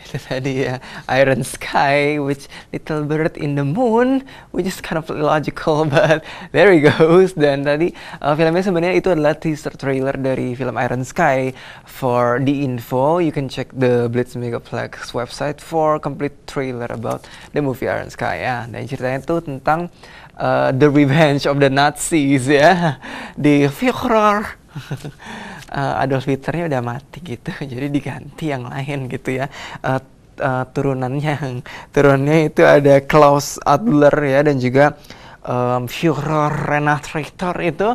Itu tadi ya, Iron Sky, which Little Bird in the Moon, which is kind of illogical, but there he goes. Dan tadi filmnya sebenarnya itu adalah teaser trailer dari film Iron Sky. For the info, you can check the Blitz Megaplex website for complete trailer about the movie Iron Sky ya. Dan ceritanya itu tentang the revenge of the Nazis ya, di Führer. Adolf Hitlernya udah mati gitu, jadi diganti yang lain gitu ya. Turunannya itu ada Klaus Adler ya, dan juga Führer Reinhard Richter itu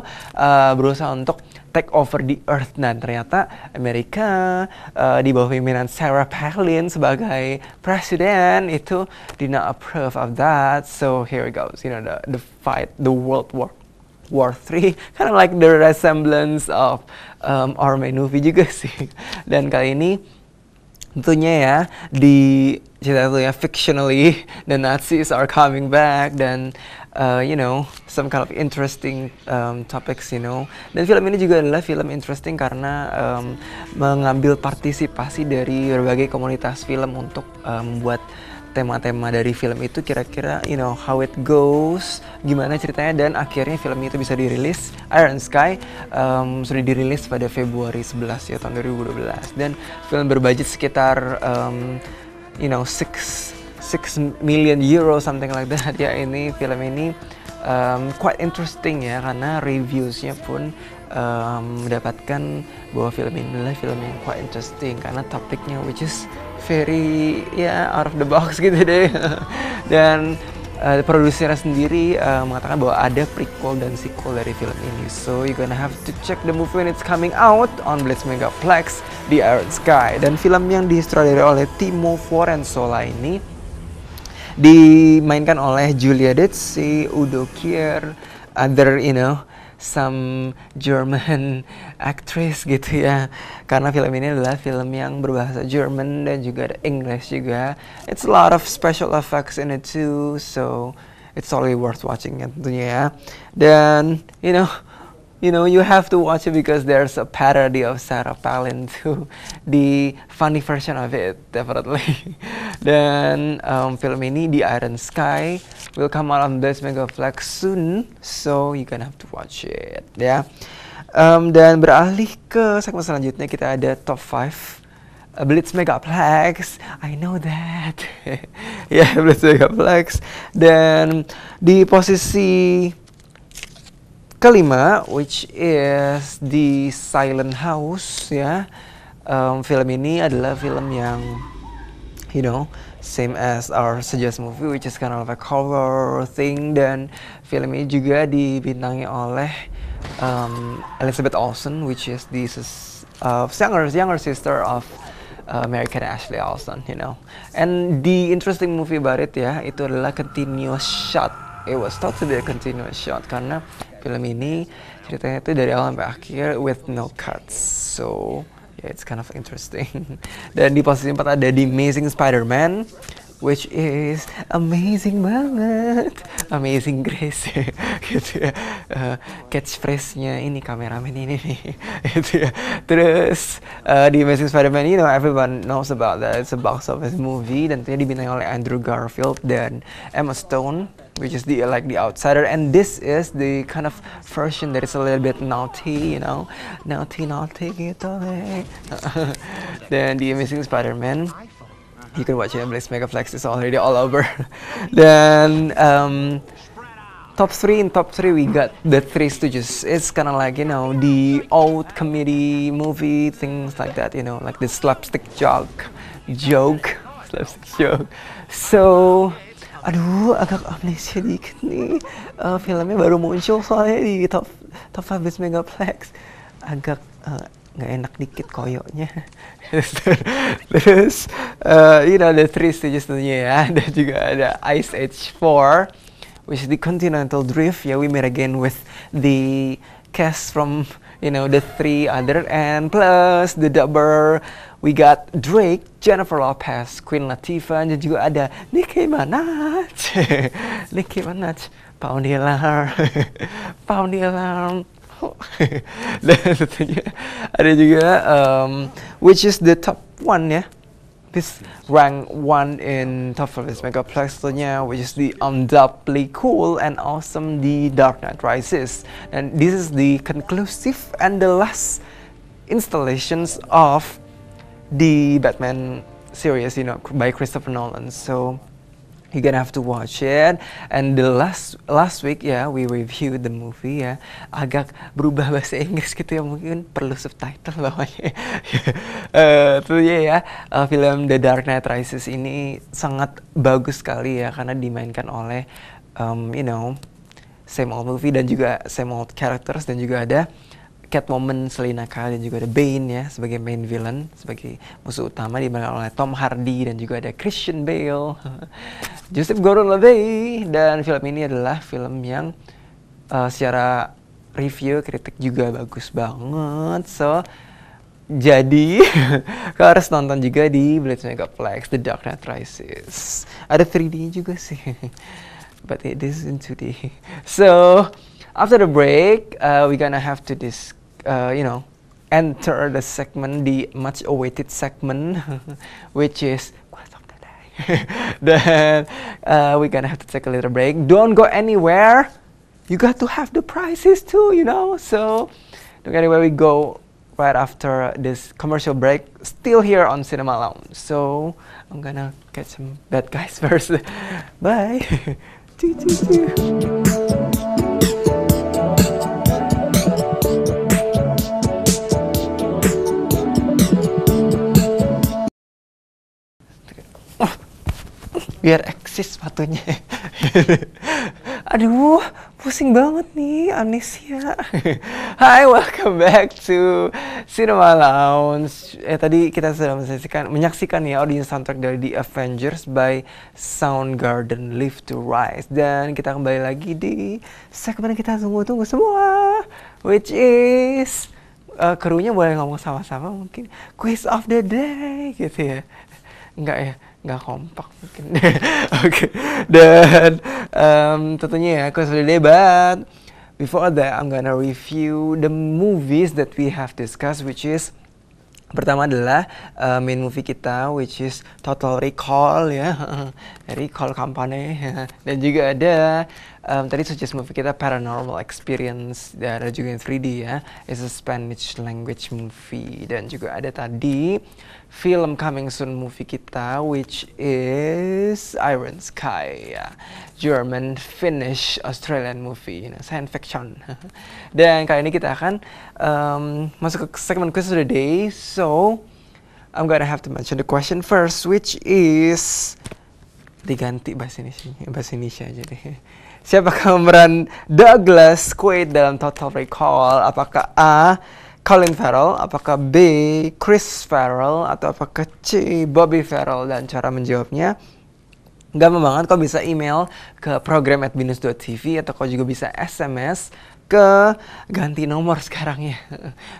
berusaha untuk take over the earth. Dan ternyata Amerika di bawah pimpinan Sarah Palin sebagai presiden itu did not approve of that. So here it goes, you know, the fight, the World War III, kind of like the resemblance of our main movie juga sih. Dan kali ini tentunya ya di cerita itu ya, fictionally the Nazis are coming back, dan you know, some kind of interesting topics, you know. Dan film ini juga adalah film interesting karena mengambil partisipasi dari berbagai komunitas film untuk membuat tema-tema dari film itu, kira-kira you know how it goes, gimana ceritanya, dan akhirnya film itu bisa dirilis. Iron Sky sudah dirilis pada Februari 11 ya, tahun 2012, dan film berbudget sekitar you know 6 million euro, something like that ya. Ini film ini quite interesting ya, karena reviewsnya pun mendapatkan bahwa film ini adalah film yang quite interesting karena topiknya which is very out of the box gitu deh. Dan produsernya sendiri mengatakan bahwa ada prequel dan sequel dari film ini, so you're gonna have to check the movie when it's coming out on Blitz Megaplex, The Iron Sky. Dan film yang disutradarai oleh Timo Fiorenzola ini dimainkan oleh Julia Dezzi, Udo Kier, other you know some German actress gitu ya, karena film ini adalah film yang berbahasa German dan juga ada English juga. It's a lot of special effects in it too, so it's totally worth watching ya tentunya ya. Dan you know you have to watch it because there's a parody of Sarah Palin too, the funny version of it definitely. Dan film ini, The Iron Sky, will come out on Blitz Megaplex soon, so you gonna have to watch it ya. Dan beralih ke segmen selanjutnya, kita ada top 5 Blitz Megaplex. I know that. Ya, Blitz Megaplex. Dan di posisi kelima, which is The Silent House ya. Film ini adalah film yang you know same as our suggest movie, which is kind of like horror thing. Dan film ini juga dibintangi oleh Elizabeth Olsen, which is the younger sister of American Ashley Olsen, you know. And the interesting movie about it ya, itu adalah continuous shot. It was thought to be a continuous shot karena film ini ceritanya itu dari awal sampai akhir with no cuts. So yeah, it's kind of interesting. Dan di posisi 4 ada The Amazing Spider-Man, which is amazing banget, Amazing Grace gitu ya. Catchphrase-nya ini kameramen ini nih gitu ya. Terus The Amazing Spider-Man, you know, everyone knows about that. It's a box office movie, dan tentunya dibintangi oleh Andrew Garfield dan Emma Stone, which is the outsider. And this is the kind of version that is a little bit naughty, you know, naughty gitu deh. Dan The Amazing Spider-Man, you can watch it on Blitz Megaplex, it's already all over. Dan top 3 we got The Three Stooges. It's kind of like, you know, the old comedy movie, things like that, you know, like the slapstick joke. So aduh, agak amnesia dikit nih. Filmnya baru muncul soalnya di top 5 Blitz Megaplex. Agak nggak enak dikit koyoknya. Terus you know, The Three Stooges tentunya ya. Dan juga ada Ice Age 4, which is the Continental Drift. Yeah, we meet again with the cast from, you know, the 3 other, and plus the dubber. We got Drake, Jennifer Lopez, Queen Latifah, dan juga ada Nicki Minaj, Pound the Alarm. Dan tentunya ada juga which is the top 1 ya, this rank 1 in top 5 megaplex tentunya, which is the undoubtedly cool and awesome The Dark Knight Rises. And this is the conclusive and the last installations of the Batman series, you know, by Christopher Nolan. So you're gonna have to watch it. And the last week ya, we reviewed the movie ya. Agak berubah bahasa Inggris gitu ya, mungkin perlu subtitle bawahnya. Tentunya ya, film The Dark Knight Rises ini sangat bagus sekali ya, karena dimainkan oleh you know, same old movie dan juga same old characters, dan juga ada Catwoman, Selina Kyle, dan juga ada Bane ya sebagai main villain, sebagai musuh utama, dimainkan oleh Tom Hardy, dan juga ada Christian Bale, Joseph Gordon-Levitt. Dan film ini adalah film yang secara review kritik juga bagus banget. So jadi kau harus nonton juga di Blitz Megaplex The Dark Knight Rises. Ada 3D juga sih, but it is in 2D. So after the break, we're gonna have to you know, enter the segment, the much awaited segment, which is Quest of the Day. Then we're gonna have to take a little break. Don't go anywhere. You got to have the prizes too, you know. So don't go anywhere. We go right after this commercial break. Still here on Cinema Lounge. So I'm gonna get some bad guys first. Bye. Biar eksis sepatunya. Aduh, pusing banget nih, amnesia. Hi, welcome back to Cinema Lounge. Tadi kita sudah menyaksikan ya audio soundtrack dari The Avengers by Soundgarden, Live to Rise. Dan kita kembali lagi di segmen yang kita tunggu-tunggu semua, which is krunya boleh ngomong sama-sama mungkin, Quiz of the Day gitu ya. Enggak ya, nggak kompak mungkin. Oke. Dan tentunya ya Quiz of the Day, but before that I'm gonna review the movies that we have discussed, which is pertama adalah main movie kita, which is Total Recall ya, Recall Company. Dan juga ada tadi suggest movie kita Paranormal Experience, dan ada juga yang 3D ya, it's a Spanish language movie. Dan juga ada tadi film coming soon movie kita, which is Iron Sky ya, German, Finnish, Australian movie, science fiction. Dan kali ini kita akan masuk ke segmen Quiz of the Day. So I'm gonna have to mention the question first, which is diganti bahasa Indonesia aja deh. Siapakah pemeran Douglas Quaid dalam Total Recall? Apakah A, Colin Farrell, apakah B, Chris Farrell, atau apakah C, Bobby Farrell? Dan cara menjawabnya gampang banget. Kau bisa email ke program@binus.tv, atau kau juga bisa SMS ke ganti nomor sekarang ya.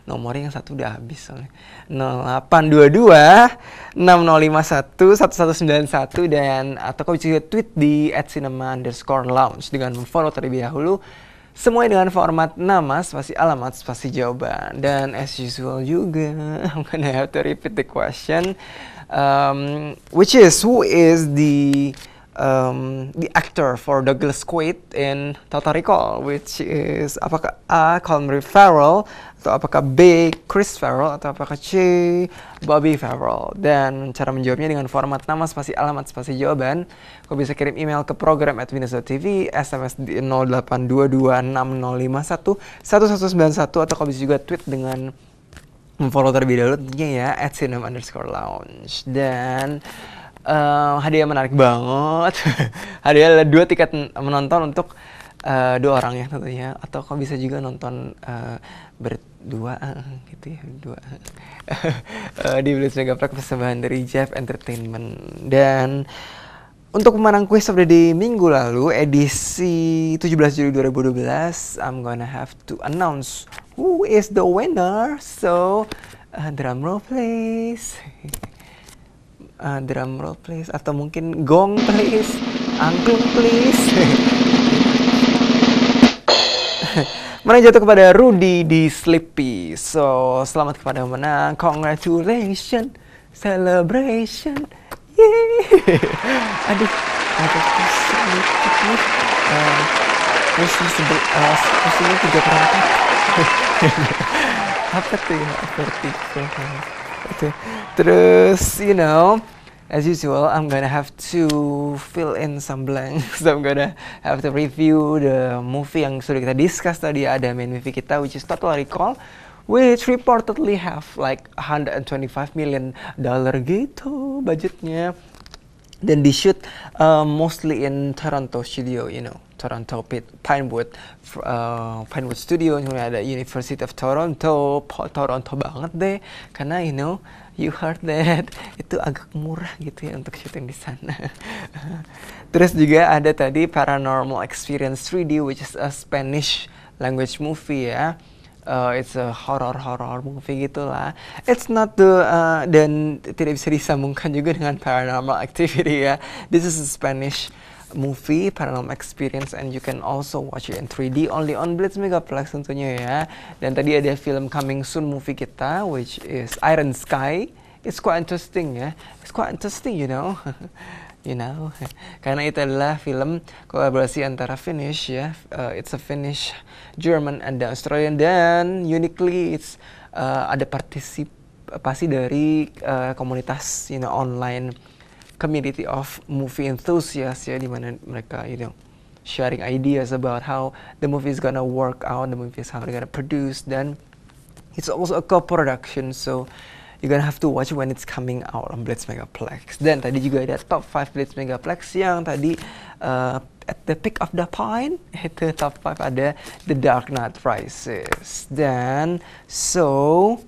Nomornya yang satu udah habis soalnya. 0822 6051 1191, dan atau kau bisa tweet di @cinema_lounge dengan follow terlebih dahulu. Semuanya dengan format nama, spasi alamat, spasi jawaban. Dan as usual juga, I'm gonna have to repeat the question, which is, who is the actor for Douglas Quaid in Total Recall, which is apakah A, Colin Farrell, atau apakah B, Chris Farrell, atau apakah C, Bobby Farrell. Dan cara menjawabnya dengan format nama, spasi alamat, spasi jawaban. Kau bisa kirim email ke program@binus.tv, SMS di 0822 6051 1191, atau kau bisa juga tweet dengan follow terlebih dahulu tentunya ya @cinema_lounge. Dan hadiah menarik banget. Hadiah adalah 2 tiket menonton untuk 2 orang ya tentunya, atau kau bisa juga nonton berdua gitu ya, 2 di Blitz Megaplex persembahan dari Jeff Entertainment. Dan untuk pemenang Quiz of the Day minggu lalu, edisi 17 Juli 2012, I'm gonna have to announce who is the winner. So drum roll please. Drum roll please, atau mungkin gong please, angklung please. Menang jatuh kepada Rudy di Sleepy. So selamat kepada pemenang, congratulations, celebration. Yeay. Aduh, agak pusing dikit nih. Pusingnya 3/4. Apa tuh ya? Vertigo. Oke. Terus, as usual, I'm gonna have to fill in some blanks. So I'm gonna have to review the movie yang sudah kita discuss tadi. Ada main movie kita, which is Total Recall, which reportedly have like $125 million gitu budgetnya. Dan di shoot mostly in Toronto studio, Toronto Pinewood Studio. Ada University of Toronto, Toronto banget deh, karena you heard that itu agak murah gitu ya untuk syuting di sana. Terus juga ada tadi Paranormal Experience 3D, which is a Spanish language movie ya. It's a horror movie gitulah. It's not dan tidak bisa disambungkan juga dengan Paranormal Activity ya. This is a Spanish movie, Paranormal Experience, and you can also watch it in 3D only on Blitz Megaplex tentunya ya. Dan tadi ada film coming soon movie kita, which is Iron Sky. It's quite interesting ya. It's quite interesting, karena itu adalah film kolaborasi antara Finnish ya, it's a Finnish, German, and Australian, dan uniquely it's ada partisipasi dari komunitas online community of movie enthusiasts ya, di mana mereka sharing ideas about how the movie is gonna work out, the movie is how they're gonna produce, dan it's also a co-production, so you're gonna have to watch when it's coming out on Blitz Megaplex. Dan tadi juga ada top 5 Blitz Megaplex yang tadi at the pick of the point, itu top 5 ada The Dark Knight Rises. Dan so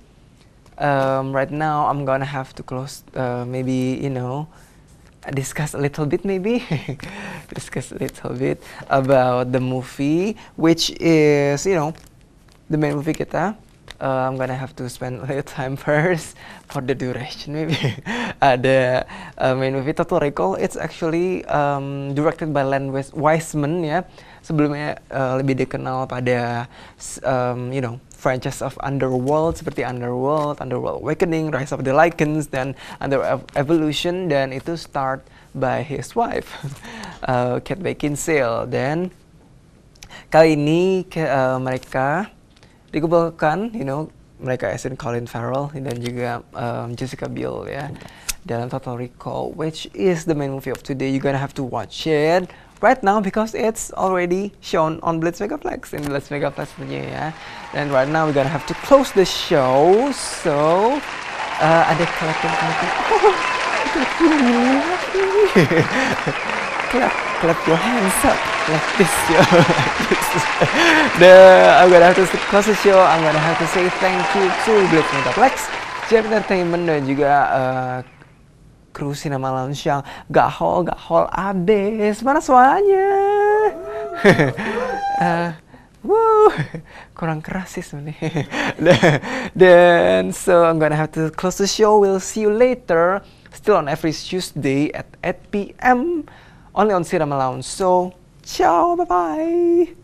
right now I'm gonna have to close, maybe discuss a little bit about the movie, which is the main movie kita. I'm gonna have to spend a little time first for the duration maybe. Ada main movie Total Recall. It's actually directed by Len Wiseman ya. Sebelumnya lebih dikenal pada franchise of Underworld, seperti Underworld Awakening, Rise of the Lycans, dan Underworld Evolution, dan itu start by his wife Kate Beckinsale. Dan kali ini mereka dikumpulkan, mereka as in Colin Farrell dan juga Jessica Biel ya, dalam Total Recall, which is the main movie of today. You're gonna have to watch it right now because it's already shown on Blitz Megaplex, in Blitz Megaplex punya ya. Dan right now we're gonna have to close the show, so ada clap your hands up like this, yo. I'm gonna have to close the show. I'm gonna have to say thank you to Blitz Megaplex, Jam Entertainment, dan juga kru Cinema Lounge yang gahol abis. Mana suaranya? Kurang keras sih sebenarnya. Dan so I'm gonna have to close the show. We'll see you later, still on every Tuesday at 8 p.m. only on Cinema Lounge. So ciao, bye bye.